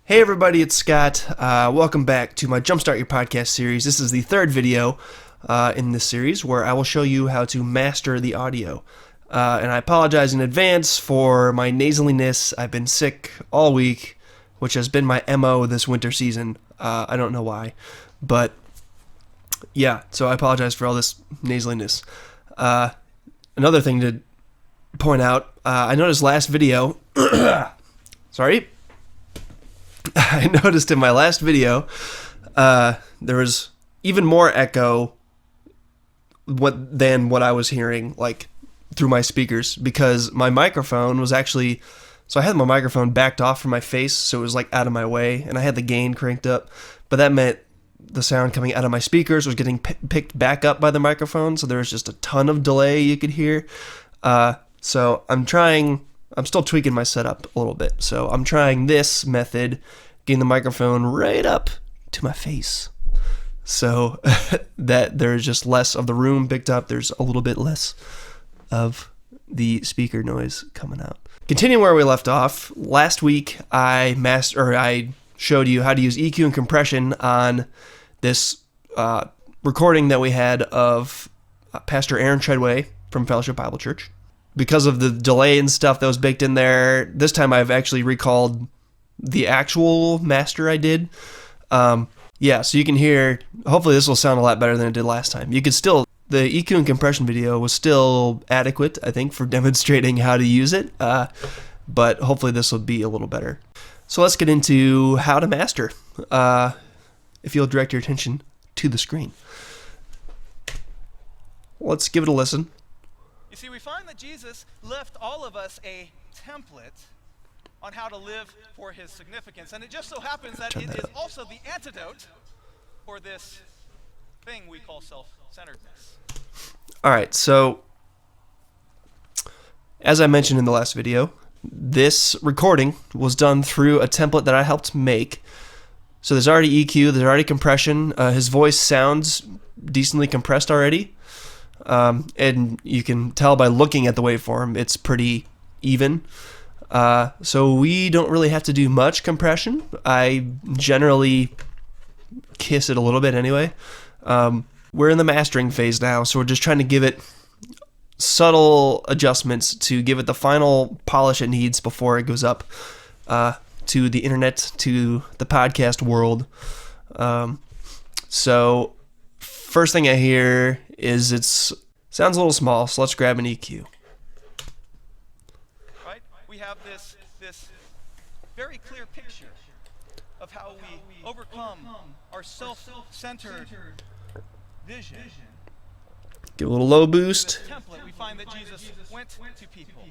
Hey everybody, it's Scott. Welcome back to my Jumpstart Your Podcast series. This is the third video in this series where I will show you how to master the audio. And I apologize in advance for my nasaliness. I've been sick all week, which has been my MO this winter season. I don't know why, but yeah, so I apologize for all this nasaliness. Another thing to point out, I noticed last video, sorry, I noticed in my last video, there was even more echo than what I was hearing, like, through my speakers, because my microphone was actually, so I had my microphone backed off from my face, so it was, like, out of my way, and I had the gain cranked up, but that meant the sound coming out of my speakers was getting picked back up by the microphone, so there was just a ton of delay you could hear. So I'm still tweaking my setup a little bit. So I'm trying this method, getting the microphone right up to my face, so that there's just less of the room picked up. There's a little bit less of the speaker noise coming out. Continuing where we left off, last week I showed you how to use EQ and compression on this recording that we had of Pastor Aaron Treadway from Fellowship Bible Church. Because of the delay and stuff that was baked in there, this time I've actually recalled the actual master I did. Yeah, so you can hear, hopefully this will sound a lot better than it did last time. You could still, the EQ and compression video was still adequate, I think, for demonstrating how to use it, but hopefully this will be a little better. So let's get into how to master, if you'll direct your attention to the screen. Let's give it a listen. You see, we find that Jesus left all of us a template on how to live for his significance. And it just so happens that it is also the antidote for this thing we call self-centeredness. All right, so as I mentioned in the last video, this recording was done through a template that I helped make. So there's already EQ, there's already compression. His voice sounds decently compressed already. And you can tell by looking at the waveform, it's pretty even. So we don't really have to do much compression. I generally kiss it a little bit anyway. We're in the mastering phase now, so we're just trying to give it subtle adjustments to give it the final polish it needs before it goes up to the internet, to the podcast world. So first thing I hear is sounds a little small, so let's grab an EQ. Right? We have this very clear picture of how we overcome our self-centered vision. Give a little low boost. Template we find that Jesus went to people.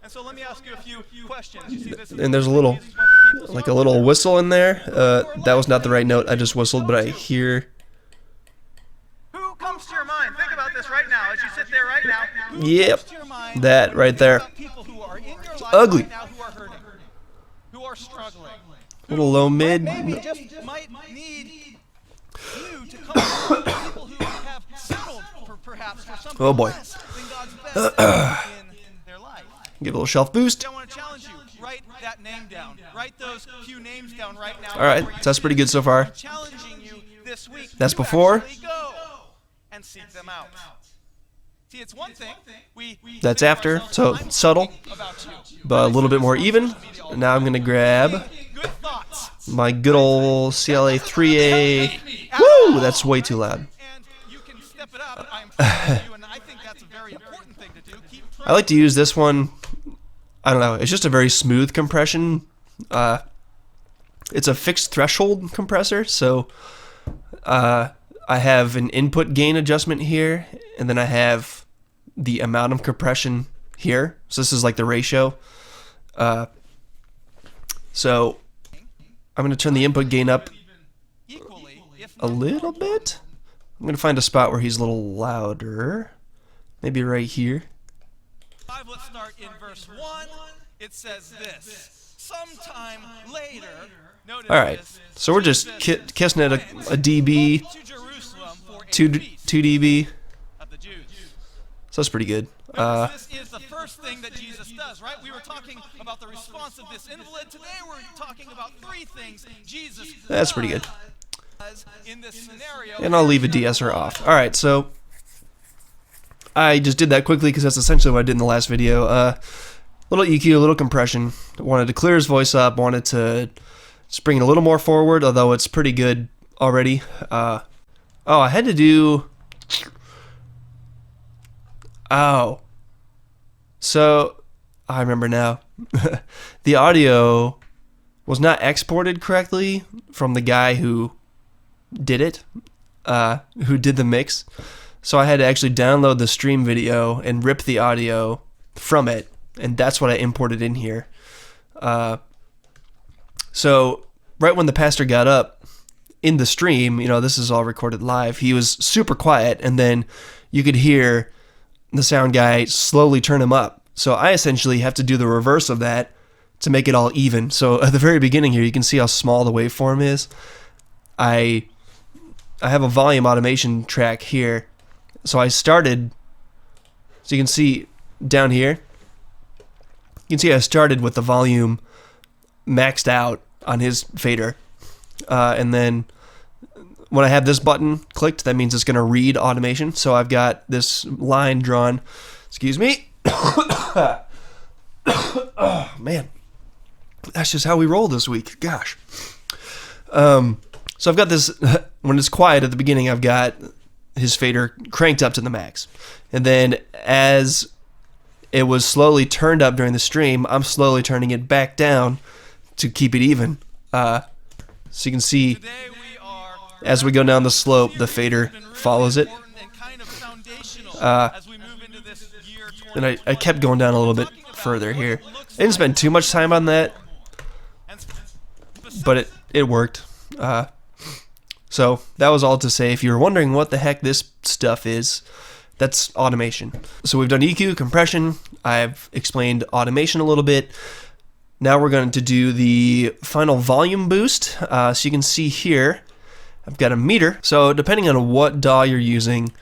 And so let me ask you a few questions. You see this And there's a little, like a little whistle in there. That was not the right note. I just whistled, but I hear. Who comes to your mind? Think about this right now as you sit there right now. Who Yep, comes to your mind that right there. people who are in your life Ugly. right now who are hurting, who are struggling, Little low mid. maybe just might need you to come to people who have settled for perhaps for something Oh boy. less than God's best in their life. Give a little shelf boost. I want to challenge you. Write that name down. Write those few names down right now. All right, so that's pretty good so far. Challenging you this week. That's to before. actually go and seek them out. See, it's one thing. That's after, so subtle, but a little bit more even. Now I'm gonna grab Good thoughts. my good old CLA 3A. Woo! That's way too loud. And you can step it up. I'm proud of you, and I think that's a very important thing to do. Keep I like to use this one. I don't know. It's just a very smooth compression. It's a fixed threshold compressor, so I have an input gain adjustment here, and then I have the amount of compression here. So this is like the ratio. So I'm going to turn the input gain up equally, if a little bit. I'm going to find a spot where he's a little louder. Maybe right here. 5, let's start in verse 1. It says this. Sometime later, notice All right. this, So we're just kissing it a dB, to Jerusalem for a 2 feast 2 dB. of the Jews. So that's pretty good. Because this is the first thing that Jesus does, right? We were talking about the response of this invalid. Today we're talking about 3 things Jesus That's pretty good. does in this scenario. And I'll leave a de-esser off. Alright, so I just did that quickly because that's essentially what I did in the last video. Little EQ, a little compression. Wanted to clear his voice up, wanted to just bring it a little more forward, although it's pretty good already. Oh, I had to do... Oh. So, I remember now. The audio was not exported correctly from the guy who did it, who did the mix. So I had to actually download the stream video and rip the audio from it, and that's what I imported in here. So right when the pastor got up in the stream, you know, this is all recorded live, he was super quiet, and then you could hear the sound guy slowly turn him up. So I essentially have to do the reverse of that to make it all even. So at the very beginning here, you can see how small the waveform is. I have a volume automation track here. So I started, so you can see down here, you can see I started with the volume maxed out on his fader. And then when I have this button clicked, that means it's going to read automation. So I've got this line drawn. Excuse me. Oh, man. That's just how we roll this week. Gosh. So I've got this, when it's quiet at the beginning, I've got his fader cranked up to the max. And then as it was slowly turned up during the stream, I'm slowly turning it back down to keep it even. So you can see as we go down the slope, the fader follows it. And I kept going down a little bit further here. I didn't spend too much time on that, but it worked. So that was all to say. If you were wondering what the heck this stuff is, that's automation. So we've done EQ, compression. I've explained automation a little bit. Now we're going to do the final volume boost. So you can see here, I've got a meter. So depending on what DAW you're using,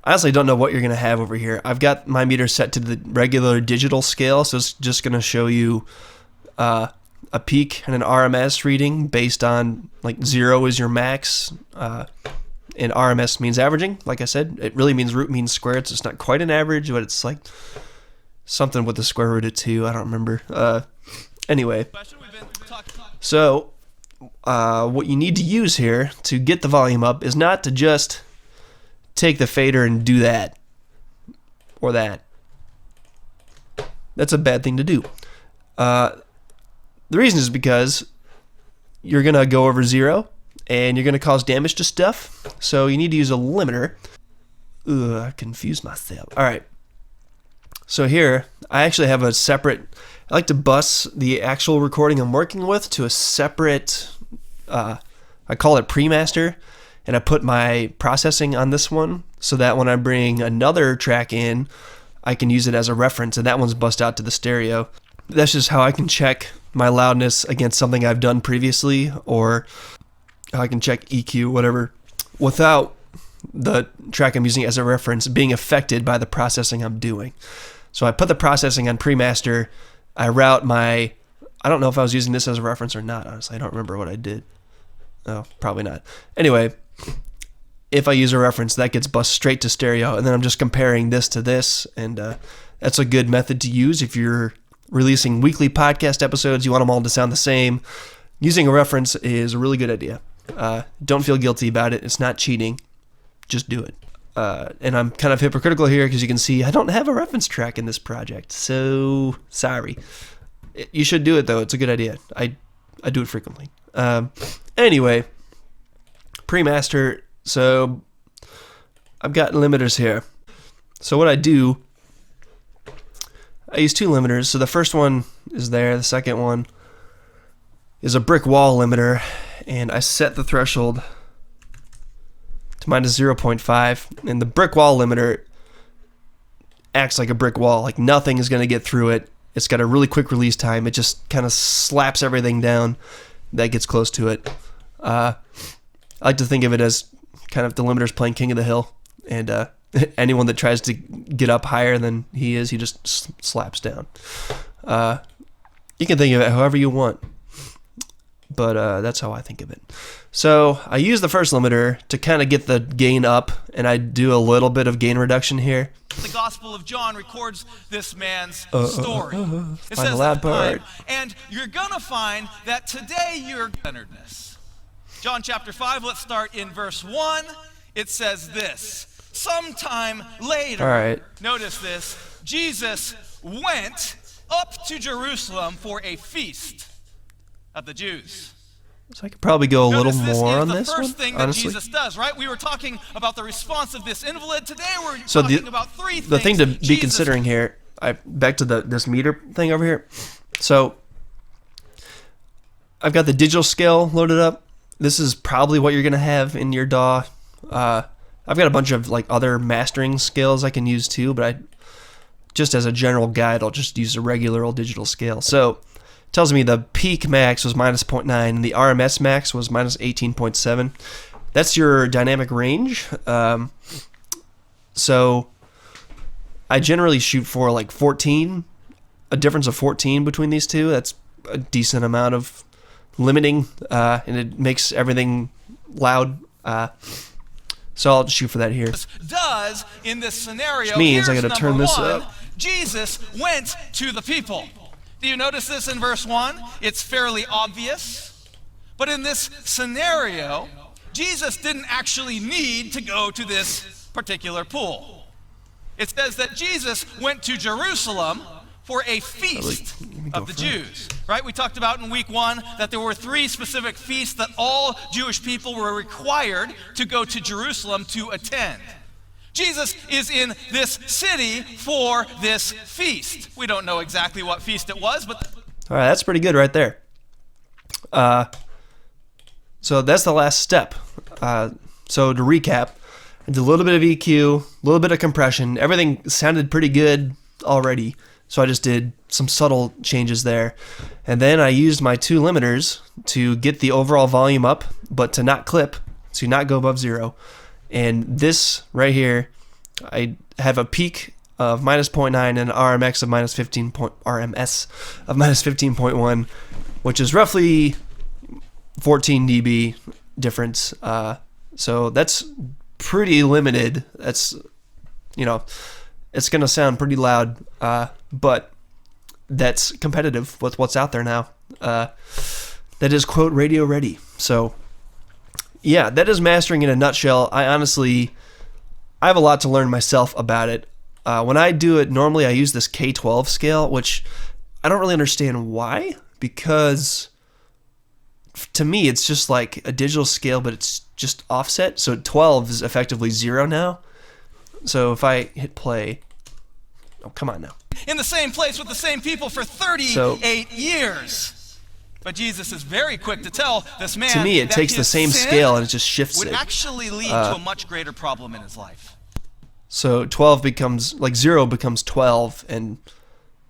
I honestly don't know what you're going to have over here. I've got my meter set to the regular digital scale, so it's just going to show you a peak and an RMS reading based on, like, 0 is your max, and RMS means averaging. Like I said, it really means root mean squared, so it's not quite an average, but it's like something with the square root of 2. I don't remember. Anyway, so what you need to use here to get the volume up is not to just take the fader and do that or that. That's a bad thing to do. The reason is because you're going to go over 0 and you're going to cause damage to stuff. So you need to use a limiter. Ugh, I confused myself. All right. So here, I actually have a separate, I like to bus the actual recording I'm working with to a separate, I call it pre-master. And I put my processing on this one so that when I bring another track in, I can use it as a reference, and that one's bussed out to the stereo. That's just how I can check my loudness against something I've done previously, or how I can check EQ, whatever, without the track I'm using as a reference being affected by the processing I'm doing. So I put the processing on pre-master. I route my, I don't know if I was using this as a reference or not, honestly. I don't remember what I did. Oh, probably not. Anyway, if I use a reference, that gets bussed straight to stereo, and then I'm just comparing this to this, and that's a good method to use if you're releasing weekly podcast episodes. You want them all to sound the same. Using a reference is a really good idea. Don't feel guilty about it. It's not cheating. Just do it. And I'm kind of hypocritical here because you can see I don't have a reference track in this project, so sorry. You should do it, though. It's a good idea. I do it frequently. Anyway, pre-master, so I've got limiters here. So what I do, I use 2 limiters. So the first one is there, the second one is a brick wall limiter, and I set the threshold to minus 0.5, and the brick wall limiter acts like a brick wall, like nothing is going to get through it. It's got a really quick release time. It just kind of slaps everything down that gets close to it. I like to think of it as kind of the limiter's playing King of the Hill, and anyone that tries to get up higher than he is, he just slaps down. You can think of it however you want, but that's how I think of it. So I use the first limiter to kind of get the gain up, and I do a little bit of gain reduction here. The Gospel of John records this man's story. It Find says the loud part. and you're going to find that today you're centeredness. John chapter 5, let's start in verse 1. It says this: sometime later, all right, notice this, Jesus went up to Jerusalem for a feast of the Jews. So I could probably go a little Notice more on this this is the one, first thing that honestly. Jesus does, right? We were talking about the response of this invalid. Today we're So talking about three things. the thing to be Jesus considering here, back to this meter thing over here. So I've got the digital scale loaded up. This is probably what you're gonna have in your DAW. I've got a bunch of like other mastering scales I can use too, but just as a general guide, I'll just use a regular old digital scale. So it tells me the peak max was minus 0.9 and the RMS max was minus 18.7. That's your dynamic range. So I generally shoot for like 14, a difference of 14 between these two. That's a decent amount of limiting, and it makes everything loud. So I'll just shoot for that here. Does in this scenario, Which means I here's gotta turn number this one, up. Jesus went to the people. Do you notice this in verse 1? It's fairly obvious. But in this scenario, Jesus didn't actually need to go to this particular pool. It says that Jesus went to Jerusalem for a feast of the Jews, right? We talked about in week 1 that there were 3 specific feasts that all Jewish people were required to go to Jerusalem to attend. Jesus is in this city for this feast. We don't know exactly what feast it was, but All right, that's pretty good right there. So that's the last step. So to recap, I did a little bit of EQ, a little bit of compression. Everything sounded pretty good already. So I just did some subtle changes there. And then I used my 2 limiters to get the overall volume up, but to not clip, to not go above 0. And this right here, I have a peak of minus 0.9 and an RMS of minus 15.1, which is roughly 14 dB difference. So that's pretty limited. That's, it's going to sound pretty loud, but that's competitive with what's out there now. That is, quote, radio ready. So yeah, that is mastering in a nutshell. I have a lot to learn myself about it. When I do it, normally I use this K12 scale, which I don't really understand why, because to me it's just like a digital scale, but it's just offset. So 12 is effectively 0 now. So if I hit play, oh, come on now. in the same place with the same people for 38 years. But Jesus is very quick to tell this man to me, it that takes the his same sin scale and it just shifts would it. actually lead to a much greater problem in his life. So 12 becomes, like 0 becomes 12, and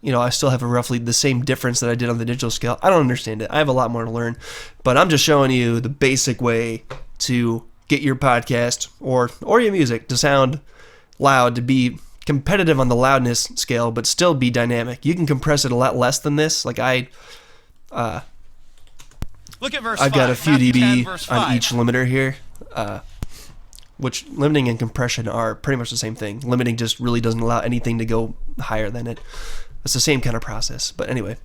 I still have roughly the same difference that I did on the digital scale. I don't understand it. I have a lot more to learn, but I'm just showing you the basic way to get your podcast or your music to sound loud, to be competitive on the loudness scale, but still be dynamic. You can compress it a lot less than this. Like Look at verse I've 5. got a few Matthew 10, dB verse on 5. each limiter here, which limiting and compression are pretty much the same thing. Limiting just really doesn't allow anything to go higher than it. It's the same kind of process. But anyway,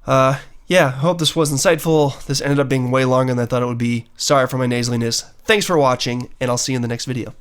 yeah, hope this was insightful. This ended up being way longer than I thought it would be. Sorry for my nasaliness. Thanks for watching, and I'll see you in the next video.